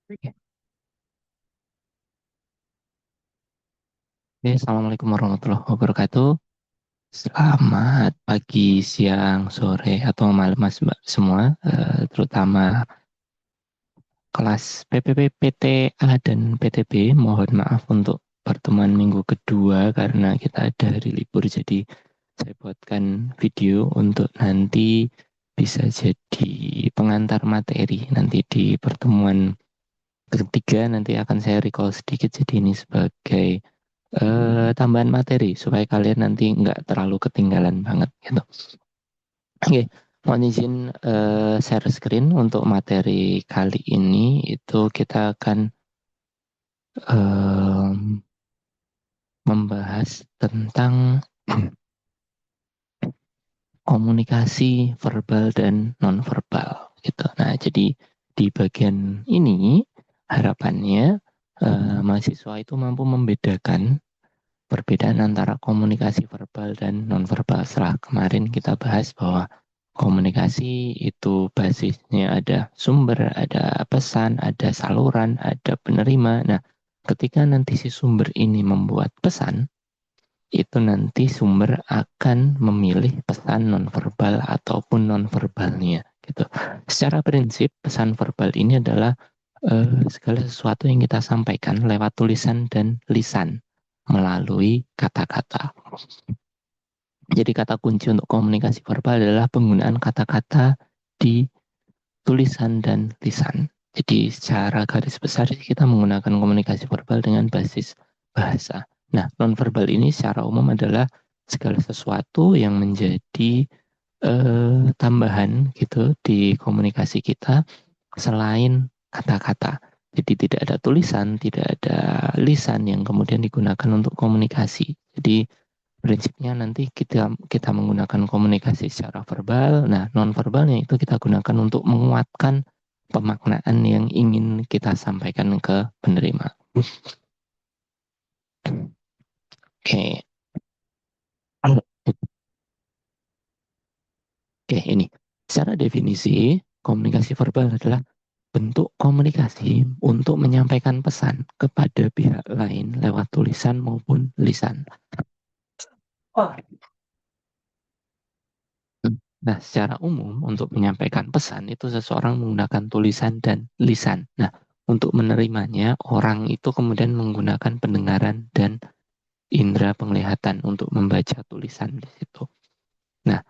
Oke. Assalamualaikum warahmatullahi wabarakatuh. Selamat pagi, siang, sore, atau malam mas mbak semua, terutama kelas PPP, PTA, dan PTB. Mohon maaf untuk pertemuan minggu kedua karena kita ada hari libur, jadi saya buatkan video untuk nanti bisa jadi pengantar materi. Nanti di pertemuan ketiga nanti akan saya recall sedikit, jadi ini sebagai tambahan materi supaya kalian nanti nggak terlalu ketinggalan banget gitu. Oke, mohon izin share screen untuk materi kali ini. Itu kita akan em, membahas tentang komunikasi verbal dan nonverbal gitu. Nah, jadi di bagian ini harapannya mahasiswa itu mampu membedakan perbedaan antara komunikasi verbal dan nonverbal. Setelah kemarin kita bahas bahwa komunikasi itu basisnya ada sumber, ada pesan, ada saluran, ada penerima. Nah, ketika nanti si sumber ini membuat pesan, itu nanti sumber akan memilih pesan nonverbal ataupun nonverbalnya gitu. Secara prinsip pesan verbal ini adalah segala sesuatu yang kita sampaikan lewat tulisan dan lisan melalui kata-kata. Jadi kata kunci untuk komunikasi verbal adalah penggunaan kata-kata di tulisan dan lisan. Jadi secara garis besar kita menggunakan komunikasi verbal dengan basis bahasa. Nah, nonverbal ini secara umum adalah segala sesuatu yang menjadi tambahan gitu di komunikasi kita selain kata-kata. Jadi tidak ada tulisan, tidak ada lisan yang kemudian digunakan untuk komunikasi. Jadi prinsipnya nanti kita menggunakan komunikasi secara verbal. Nah, non-verbalnya itu kita gunakan untuk menguatkan pemaknaan yang ingin kita sampaikan ke penerima. Oke, oke ini. Secara definisi, komunikasi verbal adalah bentuk komunikasi untuk menyampaikan pesan kepada pihak lain lewat tulisan maupun lisan. Oh. Nah, secara umum untuk menyampaikan pesan itu seseorang menggunakan tulisan dan lisan. Nah, untuk menerimanya orang itu kemudian menggunakan pendengaran dan indera penglihatan untuk membaca tulisan di situ. Nah,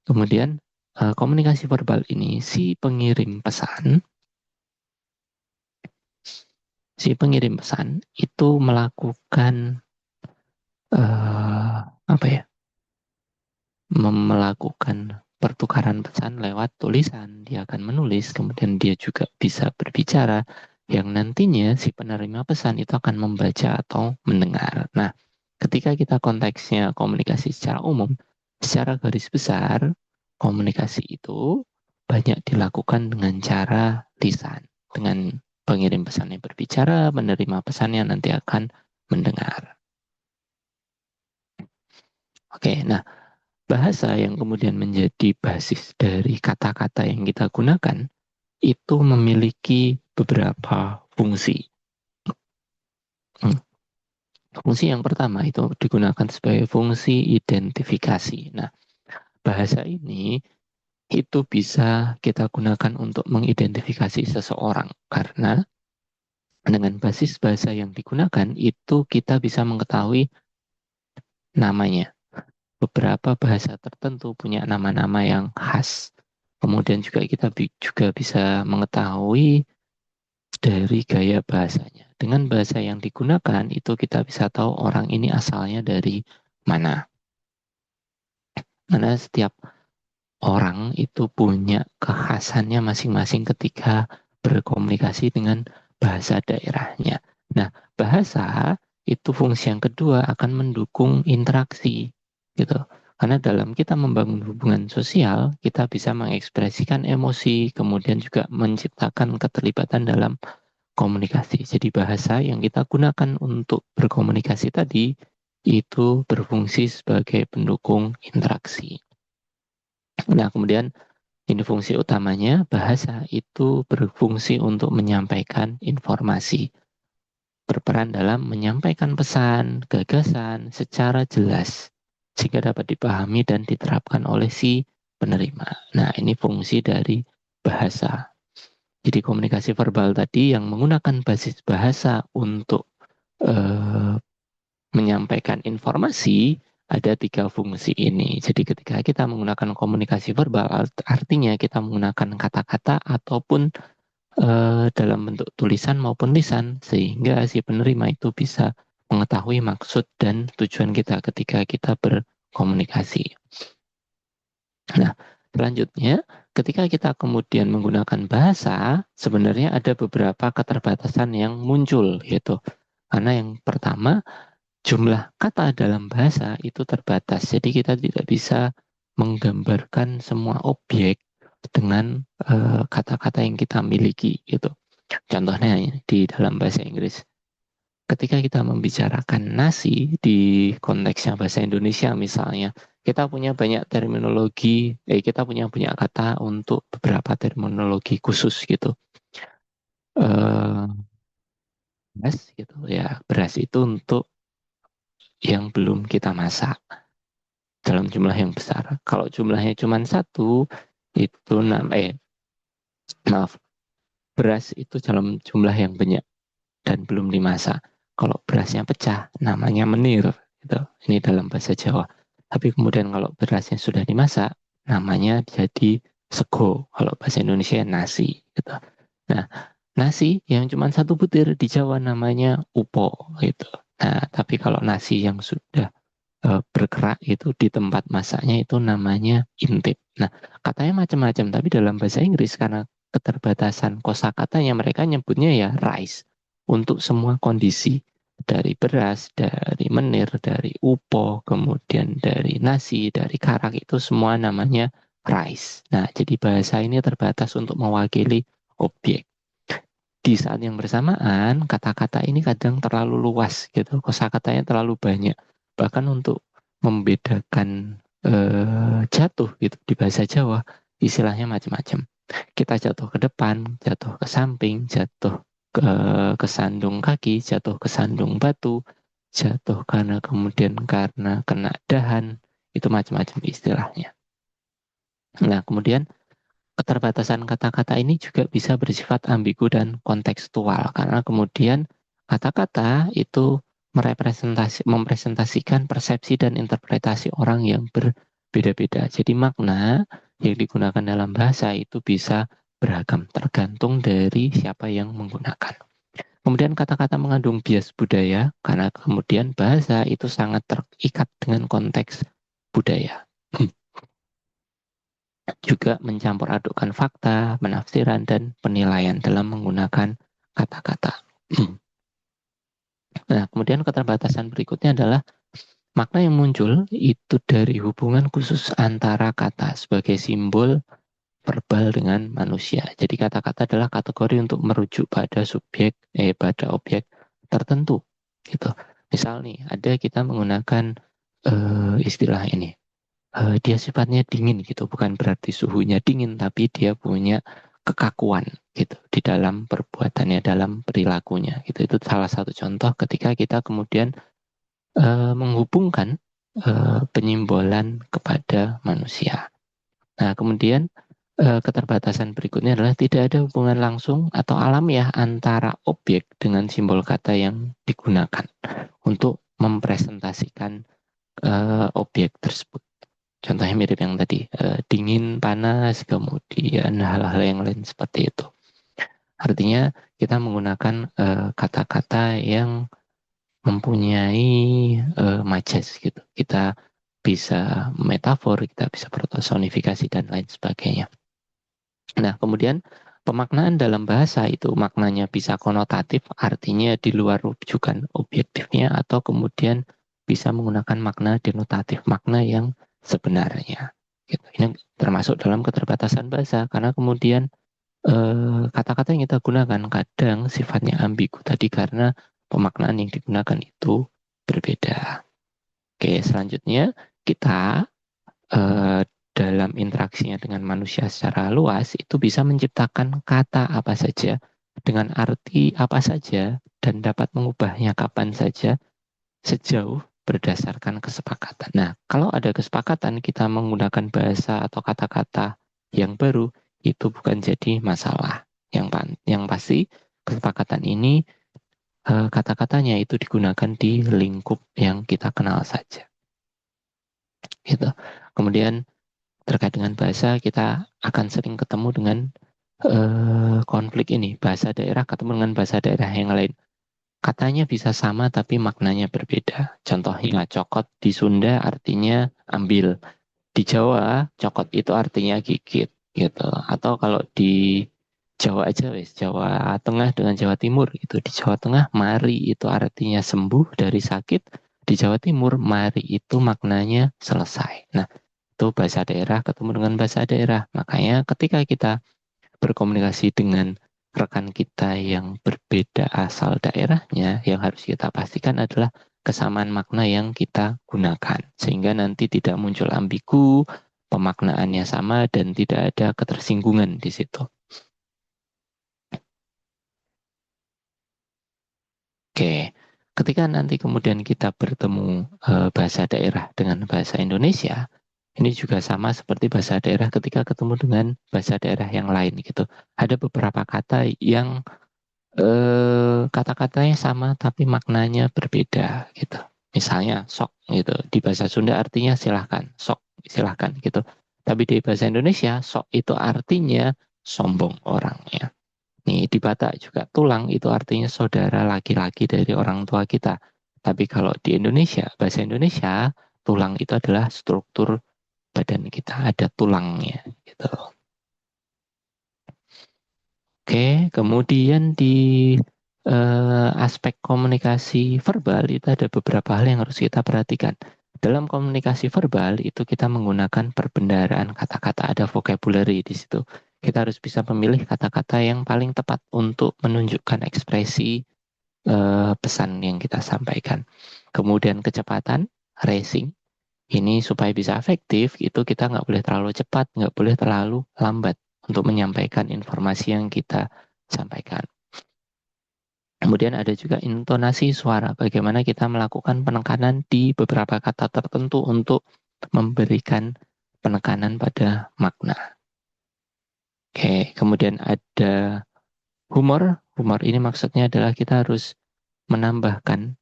kemudian komunikasi verbal ini si pengirim pesan itu melakukan apa ya? Melakukan pertukaran pesan lewat tulisan. Dia akan menulis, kemudian dia juga bisa berbicara, yang nantinya si penerima pesan itu akan membaca atau mendengar. Nah, ketika kita konteksnya komunikasi secara umum, secara garis besar, komunikasi itu banyak dilakukan dengan cara lisan. Dengan pengirim pesannya berbicara, penerima pesannya nanti akan mendengar. Oke, nah bahasa yang kemudian menjadi basis dari kata-kata yang kita gunakan itu memiliki beberapa fungsi. Hmm. Fungsi yang pertama itu digunakan sebagai fungsi identifikasi. Nah, bahasa ini itu bisa kita gunakan untuk mengidentifikasi seseorang karena dengan basis bahasa yang digunakan itu kita bisa mengetahui namanya. Beberapa bahasa tertentu punya nama-nama yang khas. Kemudian juga kita juga bisa mengetahui dari gaya bahasanya. Dengan bahasa yang digunakan itu kita bisa tahu orang ini asalnya dari mana. Karena setiap orang itu punya kekhasannya masing-masing ketika berkomunikasi dengan bahasa daerahnya. Nah, bahasa itu fungsi yang kedua akan mendukung interaksi gitu. Karena dalam kita membangun hubungan sosial, kita bisa mengekspresikan emosi, kemudian juga menciptakan keterlibatan dalam komunikasi. Jadi bahasa yang kita gunakan untuk berkomunikasi tadi itu berfungsi sebagai pendukung interaksi. Nah, kemudian Ini fungsi utamanya, bahasa itu berfungsi untuk menyampaikan informasi, berperan dalam menyampaikan pesan, gagasan secara jelas, sehingga dapat dipahami dan diterapkan oleh si penerima. Nah, ini fungsi dari bahasa. Jadi komunikasi verbal tadi yang menggunakan basis bahasa untuk eh, menyampaikan informasi, ada tiga fungsi ini. Jadi ketika kita menggunakan komunikasi verbal, artinya kita menggunakan kata-kata ataupun dalam bentuk tulisan maupun lisan, sehingga si penerima itu bisa mengetahui maksud dan tujuan kita ketika kita berkomunikasi. Nah, selanjutnya, ketika kita kemudian menggunakan bahasa, sebenarnya ada beberapa keterbatasan yang muncul, yaitu karena yang pertama, jumlah kata dalam bahasa itu terbatas. Jadi kita tidak bisa menggambarkan semua objek dengan kata-kata yang kita miliki, gitu. Contohnya di dalam bahasa Inggris, ketika kita membicarakan nasi di konteksnya bahasa Indonesia misalnya, kita punya banyak terminologi, kita punya banyak kata untuk beberapa terminologi khusus gitu. Eh, beras gitu ya, beras itu untuk yang belum kita masak dalam jumlah yang besar. Kalau jumlahnya cuma satu, itu maaf, beras itu dalam jumlah yang banyak dan belum dimasak. Kalau berasnya pecah, namanya menir. Gitu. Ini dalam bahasa Jawa. Tapi kemudian kalau berasnya sudah dimasak, namanya jadi sego. Kalau bahasa Indonesia nasi. Gitu. Nah, nasi yang cuma satu butir di Jawa namanya upo. Gitu. Nah, tapi kalau nasi yang sudah bergerak itu di tempat masaknya itu namanya intip. Nah, katanya macam-macam, tapi dalam bahasa Inggris karena keterbatasan kosakatanya mereka nyebutnya ya rice untuk semua kondisi dari beras, dari menir, dari upo, kemudian dari nasi, dari karak itu semua namanya rice. Nah, jadi bahasa ini terbatas untuk mewakili objek. Di saat yang bersamaan, kata-kata ini kadang terlalu luas gitu, kosakatanya terlalu banyak. Bahkan untuk membedakan jatuh gitu di bahasa Jawa, istilahnya macam-macam. Kita jatuh ke depan, jatuh ke samping, jatuh ke sandung kaki, jatuh ke sandung batu, jatuh karena kemudian karena kena dahan, itu macam-macam istilahnya. Nah, kemudian keterbatasan kata-kata ini juga bisa bersifat ambigu dan kontekstual karena kemudian kata-kata itu mempresentasikan persepsi dan interpretasi orang yang berbeda-beda. Jadi makna yang digunakan dalam bahasa itu bisa beragam tergantung dari siapa yang menggunakan. Kemudian kata-kata mengandung bias budaya karena kemudian bahasa itu sangat terikat dengan konteks budaya. Juga mencampur adukkan fakta, penafsiran, dan penilaian dalam menggunakan kata-kata. Nah, kemudian keterbatasan berikutnya adalah makna yang muncul itu dari hubungan khusus antara kata sebagai simbol verbal dengan manusia. Jadi kata-kata adalah kategori untuk merujuk pada pada objek tertentu. Gitu. Misal nih, ada kita menggunakan istilah ini, dia sifatnya dingin gitu, bukan berarti suhunya dingin, tapi dia punya kekakuan gitu di dalam perbuatannya, dalam perilakunya gitu. Itu salah satu contoh ketika kita kemudian menghubungkan penyimbolan kepada manusia. Nah, kemudian keterbatasan berikutnya adalah tidak ada hubungan langsung atau alamiah antara objek dengan simbol kata yang digunakan untuk mempresentasikan objek tersebut. Contohnya mirip yang tadi, dingin, panas, kemudian hal-hal yang lain seperti itu. Artinya kita menggunakan kata-kata yang mempunyai majas gitu. Kita bisa metafor, kita bisa personifikasi dan lain sebagainya. Nah, kemudian pemaknaan dalam bahasa itu maknanya bisa konotatif, artinya di luar rujukan objektifnya, atau kemudian bisa menggunakan makna denotatif, makna yang sebenarnya. Gitu. Ini termasuk dalam keterbatasan bahasa, karena kemudian kata-kata yang kita gunakan kadang sifatnya ambigu tadi karena pemaknaan yang digunakan itu berbeda. Oke, selanjutnya kita dalam interaksinya dengan manusia secara luas itu bisa menciptakan kata apa saja dengan arti apa saja dan dapat mengubahnya kapan saja sejauh berdasarkan kesepakatan. Nah, kalau ada kesepakatan kita menggunakan bahasa atau kata-kata yang baru, itu bukan jadi masalah. Yang pasti kesepakatan ini kata-katanya itu digunakan di lingkup yang kita kenal saja. Gitu. Kemudian terkait dengan bahasa, kita akan sering ketemu dengan konflik ini. Bahasa daerah ketemu dengan bahasa daerah yang lain. Katanya bisa sama tapi maknanya berbeda. Contohnya cokot di Sunda artinya ambil. Di Jawa cokot itu artinya gigit gitu. Atau kalau di Jawa aja wes, Jawa Tengah dengan Jawa Timur itu. Di Jawa Tengah mari itu artinya sembuh dari sakit. Di Jawa Timur mari itu maknanya selesai. Nah, itu bahasa daerah ketemu dengan bahasa daerah. Makanya ketika kita berkomunikasi dengan rekan kita yang berbeda asal daerahnya, yang harus kita pastikan adalah kesamaan makna yang kita gunakan. Sehingga nanti tidak muncul ambigu, pemaknaannya sama, dan tidak ada ketersinggungan di situ. Oke, ketika nanti kemudian kita bertemu bahasa daerah dengan bahasa Indonesia, ini juga sama seperti bahasa daerah ketika ketemu dengan bahasa daerah yang lain gitu. Ada beberapa kata yang kata-katanya sama tapi maknanya berbeda gitu. Misalnya sok gitu. Di bahasa Sunda artinya silahkan, sok silahkan gitu. Tapi di bahasa Indonesia sok itu artinya sombong orangnya. Nih di Batak juga tulang itu artinya saudara laki-laki dari orang tua kita. Tapi kalau di Indonesia, bahasa Indonesia, tulang itu adalah struktur badan kita, ada tulangnya gitu. Oke, kemudian di aspek komunikasi verbal itu ada beberapa hal yang harus kita perhatikan. Dalam komunikasi verbal itu kita menggunakan perbendaharaan kata-kata, ada vocabulary di situ. Kita harus bisa memilih kata-kata yang paling tepat untuk menunjukkan ekspresi pesan yang kita sampaikan. Kemudian kecepatan, racing, ini supaya bisa efektif, itu kita nggak boleh terlalu cepat, nggak boleh terlalu lambat untuk menyampaikan informasi yang kita sampaikan. Kemudian ada juga intonasi suara, bagaimana kita melakukan penekanan di beberapa kata tertentu untuk memberikan penekanan pada makna. Oke, kemudian ada humor. Humor ini maksudnya adalah kita harus menambahkan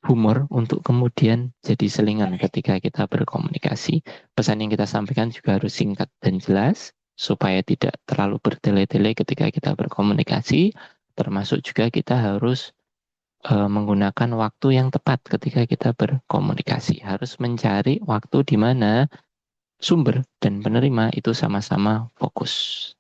humor untuk kemudian jadi selingan ketika kita berkomunikasi. Pesan yang kita sampaikan juga harus singkat dan jelas supaya tidak terlalu bertele-tele ketika kita berkomunikasi. Termasuk juga kita harus menggunakan waktu yang tepat ketika kita berkomunikasi. Harus mencari waktu di mana sumber dan penerima itu sama-sama fokus.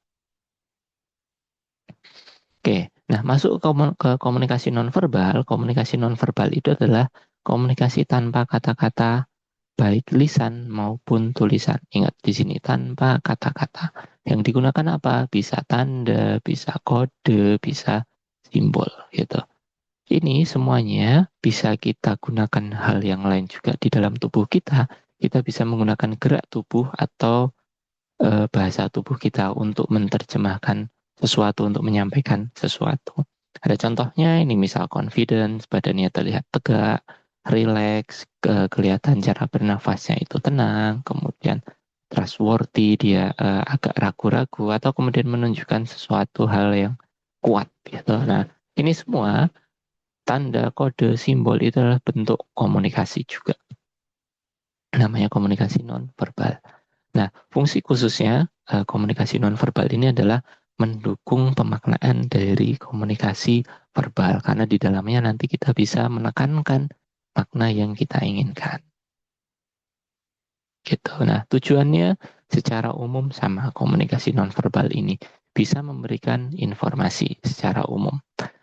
Oke, nah masuk ke komunikasi nonverbal. Komunikasi nonverbal itu adalah komunikasi tanpa kata-kata, baik lisan maupun tulisan. Ingat di sini tanpa kata-kata. Yang digunakan apa? Bisa tanda, bisa kode, bisa simbol gitu. Ini semuanya bisa kita gunakan hal yang lain juga di dalam tubuh kita. Kita bisa menggunakan gerak tubuh atau bahasa tubuh kita untuk menerjemahkan sesuatu, untuk menyampaikan sesuatu. Ada contohnya ini misal confidence, badannya terlihat tegak, relax, kelihatan cara bernafasnya itu tenang, kemudian trustworthy, dia agak ragu-ragu, atau kemudian menunjukkan sesuatu hal yang kuat gitu. Nah, ini semua tanda, kode, simbol itu adalah bentuk komunikasi juga. Namanya komunikasi non-verbal. Nah, fungsi khususnya komunikasi nonverbal ini adalah mendukung pemaknaan dari komunikasi verbal karena di dalamnya nanti kita bisa menekankan makna yang kita inginkan. Gitu. Nah, tujuannya secara umum sama komunikasi nonverbal ini bisa memberikan informasi secara umum.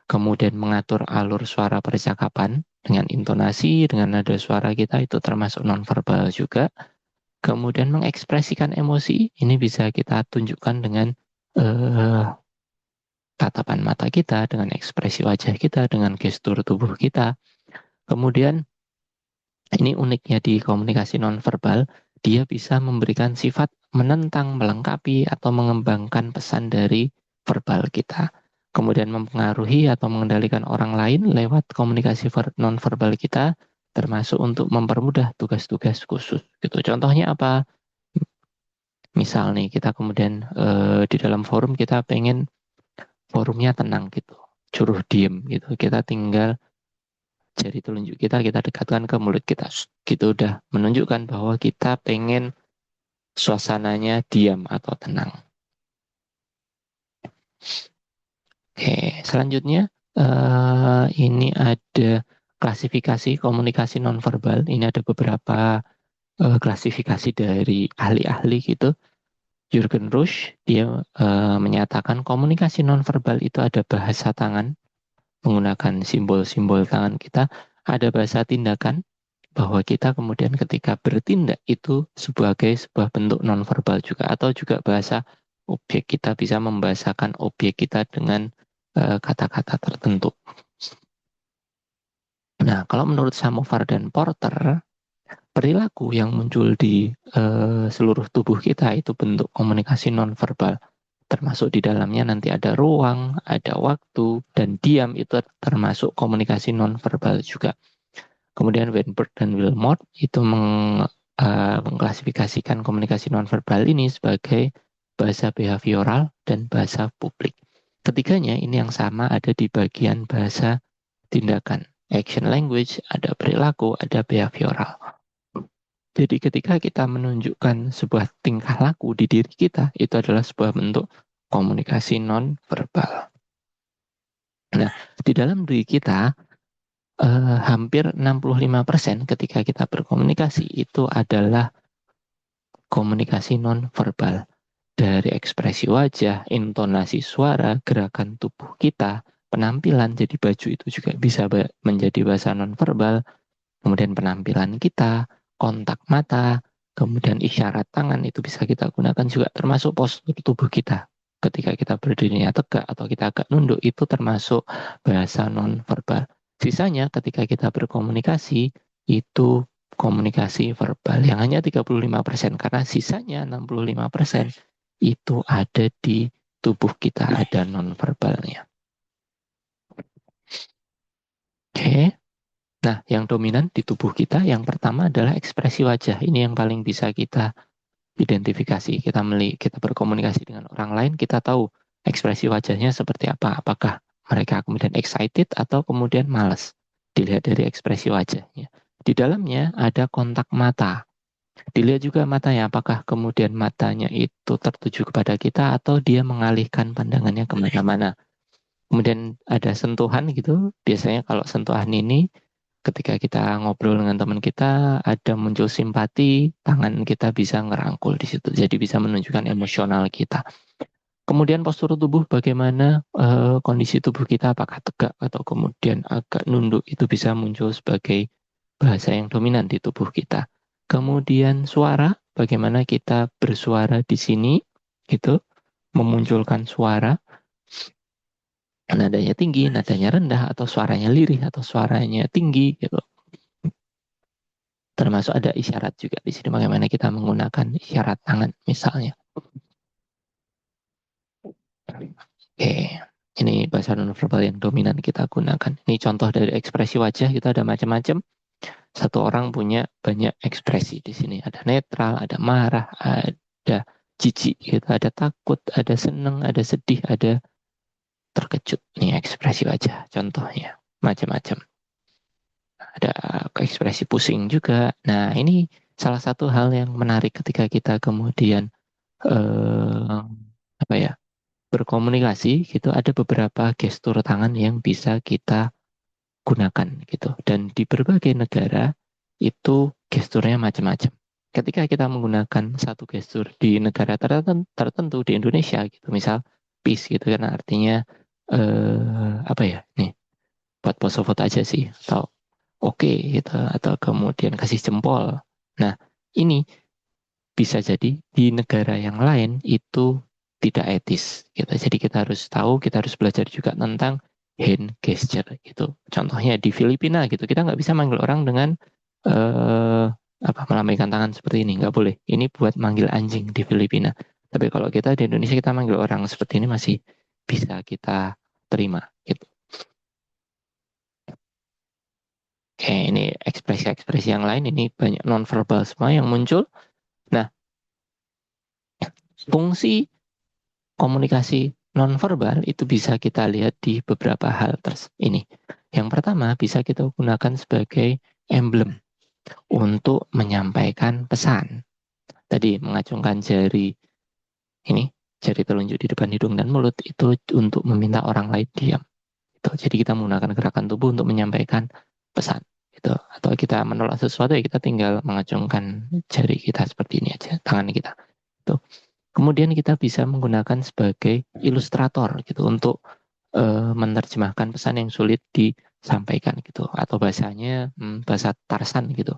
Kemudian mengatur alur suara percakapan dengan intonasi, dengan nada suara kita itu termasuk nonverbal juga. Kemudian mengekspresikan emosi, ini bisa kita tunjukkan dengan tatapan mata kita, dengan ekspresi wajah kita, dengan gestur tubuh kita. Kemudian ini uniknya di komunikasi nonverbal, dia bisa memberikan sifat menentang, melengkapi, atau mengembangkan pesan dari verbal kita. Kemudian mempengaruhi atau mengendalikan orang lain lewat komunikasi nonverbal kita, termasuk untuk mempermudah tugas-tugas khusus. Gitu. Contohnya apa? Misal nih kita kemudian di dalam forum kita pengen forumnya tenang gitu, suruh diem gitu. Kita tinggal jari telunjuk kita dekatkan ke mulut kita, gitu udah menunjukkan bahwa kita pengen suasananya diam atau tenang. Oke, selanjutnya ini ada klasifikasi komunikasi nonverbal. Ini ada beberapa klasifikasi dari ahli-ahli gitu. Jürgen Rush dia menyatakan komunikasi nonverbal itu ada bahasa tangan menggunakan simbol-simbol tangan kita, ada bahasa tindakan bahwa kita kemudian ketika bertindak itu sebagai sebuah bentuk nonverbal juga, atau juga bahasa objek, kita bisa membahasakan objek kita dengan kata-kata tertentu. Nah, kalau menurut Samovar dan Porter, perilaku yang muncul di seluruh tubuh kita itu bentuk komunikasi nonverbal. Termasuk di dalamnya nanti ada ruang, ada waktu, dan diam itu termasuk komunikasi nonverbal juga. Kemudian Weinberg dan Wilmot itu mengklasifikasikan komunikasi nonverbal ini sebagai bahasa behavioral dan bahasa publik. Ketiganya ini yang sama ada di bagian bahasa tindakan. Action language, ada perilaku, ada behavioral. Jadi ketika kita menunjukkan sebuah tingkah laku di diri kita, itu adalah sebuah bentuk komunikasi non-verbal. Nah, di dalam diri kita, hampir 65% ketika kita berkomunikasi itu adalah komunikasi non-verbal. Dari ekspresi wajah, intonasi suara, gerakan tubuh kita, penampilan, jadi baju itu juga bisa menjadi bahasa non-verbal. Kemudian penampilan kita, kontak mata, kemudian isyarat tangan itu bisa kita gunakan juga, termasuk postur tubuh kita. Ketika kita berdirinya tegak atau kita agak nunduk itu termasuk bahasa non-verbal. Sisanya ketika kita berkomunikasi itu komunikasi verbal yang hanya 35%, karena sisanya 65% itu ada di tubuh kita, ada non-verbalnya. Oke. Nah, yang dominan di tubuh kita yang pertama adalah ekspresi wajah. Ini yang paling bisa kita identifikasi. Kita berkomunikasi dengan orang lain, kita tahu ekspresi wajahnya seperti apa. Apakah mereka kemudian excited atau kemudian malas. Dilihat dari ekspresi wajahnya. Di dalamnya ada kontak mata. Dilihat juga matanya, apakah kemudian matanya itu tertuju kepada kita atau dia mengalihkan pandangannya kemana-mana. Kemudian ada sentuhan gitu. Biasanya kalau sentuhan ini ketika kita ngobrol dengan teman kita, ada muncul simpati, tangan kita bisa ngerangkul di situ. Jadi bisa menunjukkan emosional kita. Kemudian postur tubuh, bagaimana kondisi tubuh kita, apakah tegak atau kemudian agak nunduk, itu bisa muncul sebagai bahasa yang dominan di tubuh kita. Kemudian suara, bagaimana kita bersuara di sini, gitu, memunculkan suara, nadanya tinggi, nadanya rendah, atau suaranya lirih, atau suaranya tinggi, gitu. Termasuk ada isyarat juga di sini, bagaimana kita menggunakan isyarat tangan misalnya. Oke, ini bahasa nonverbal yang dominan kita gunakan. Ini contoh dari ekspresi wajah, kita ada macam-macam. Satu orang punya banyak ekspresi di sini. Ada netral, ada marah, ada jijik, gitu. Ada takut, ada senang, ada sedih, ada terkejut. Ini ekspresi wajah, contohnya macam-macam. Ada ekspresi pusing juga. Nah, ini salah satu hal yang menarik ketika kita kemudian apa ya, berkomunikasi gitu. Ada beberapa gestur tangan yang bisa kita gunakan gitu. Dan di berbagai negara itu gesturnya macam-macam. Ketika kita menggunakan satu gestur di negara tertentu di Indonesia gitu, misal peace gitu kan artinya apa ya nih, buat pose foto aja sih, atau oke gitu, atau kemudian kasih jempol. Nah, ini bisa jadi di negara yang lain itu tidak etis gitu. Jadi kita harus tahu, kita harus belajar juga tentang hand gesture gitu. Contohnya di Filipina gitu, kita nggak bisa manggil orang dengan melambaikan tangan seperti ini, nggak boleh. Ini buat manggil anjing di Filipina. Tapi kalau kita di Indonesia kita manggil orang seperti ini masih bisa kita terima gitu. Oke, ini ekspresi-ekspresi yang lain ini banyak nonverbal semua yang muncul. Nah, fungsi komunikasi nonverbal itu bisa kita lihat di beberapa hal ini. Yang pertama bisa kita gunakan sebagai emblem untuk menyampaikan pesan. Tadi mengacungkan jari ini, jari telunjuk di depan hidung dan mulut itu untuk meminta orang lain diam. Itu. Jadi kita menggunakan gerakan tubuh untuk menyampaikan pesan. Gitu. Atau kita menolak sesuatu ya kita tinggal mengacungkan jari kita seperti ini aja, tangan kita. Itu. Kemudian kita bisa menggunakan sebagai ilustrator gitu untuk menerjemahkan pesan yang sulit disampaikan gitu atau bahasanya bahasa Tarsan gitu.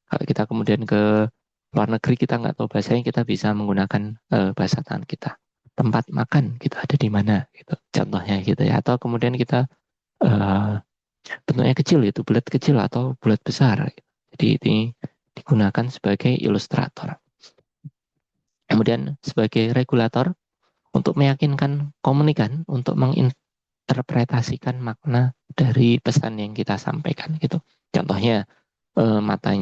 Kalau kita kemudian ke luar negeri kita nggak tahu bahasanya kita bisa menggunakan bahasa tangan kita. Tempat makan kita ada di mana gitu. Contohnya gitu ya. Atau kemudian kita eh, bentuknya kecil itu bulat kecil atau bulat besar. Gitu. Jadi ini digunakan sebagai ilustrator. Kemudian sebagai regulator untuk meyakinkan komunikan untuk menginterpretasikan makna dari pesan yang kita sampaikan gitu. Contohnya mata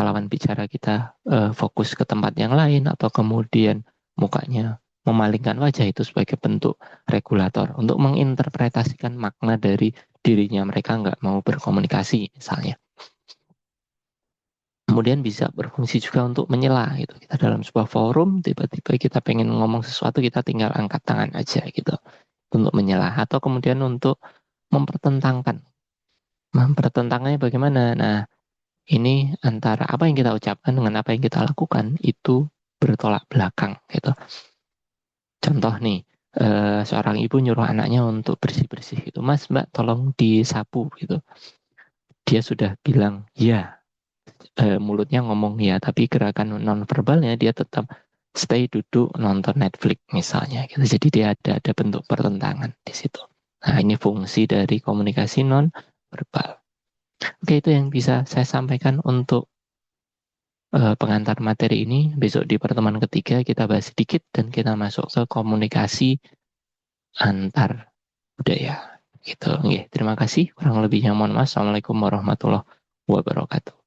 lawan bicara kita fokus ke tempat yang lain atau kemudian mukanya memalingkan wajah itu sebagai bentuk regulator untuk menginterpretasikan makna dari dirinya mereka nggak mau berkomunikasi misalnya. Kemudian bisa berfungsi juga untuk menyela gitu. Kita dalam sebuah forum tiba-tiba kita pengen ngomong sesuatu kita tinggal angkat tangan aja gitu untuk menyela atau kemudian untuk mempertentangkan. Mempertentangkannya bagaimana? Nah, ini antara apa yang kita ucapkan dengan apa yang kita lakukan itu bertolak belakang gitu. Contoh nih, seorang ibu nyuruh anaknya untuk bersih-bersih gitu. Mas, Mbak, tolong disapu gitu. Dia sudah bilang ya, mulutnya ngomong ya, tapi gerakan nonverbalnya dia tetap stay duduk nonton Netflix misalnya gitu. Jadi dia ada bentuk pertentangan di situ. Nah, ini fungsi dari komunikasi non verbal. Oke, itu yang bisa saya sampaikan untuk pengantar materi ini. Besok di pertemuan ketiga kita bahas sedikit dan kita masuk ke komunikasi antar budaya. Gitu. Oke, terima kasih. Kurang lebihnya mohon maaf. Assalamualaikum warahmatullahi wabarakatuh.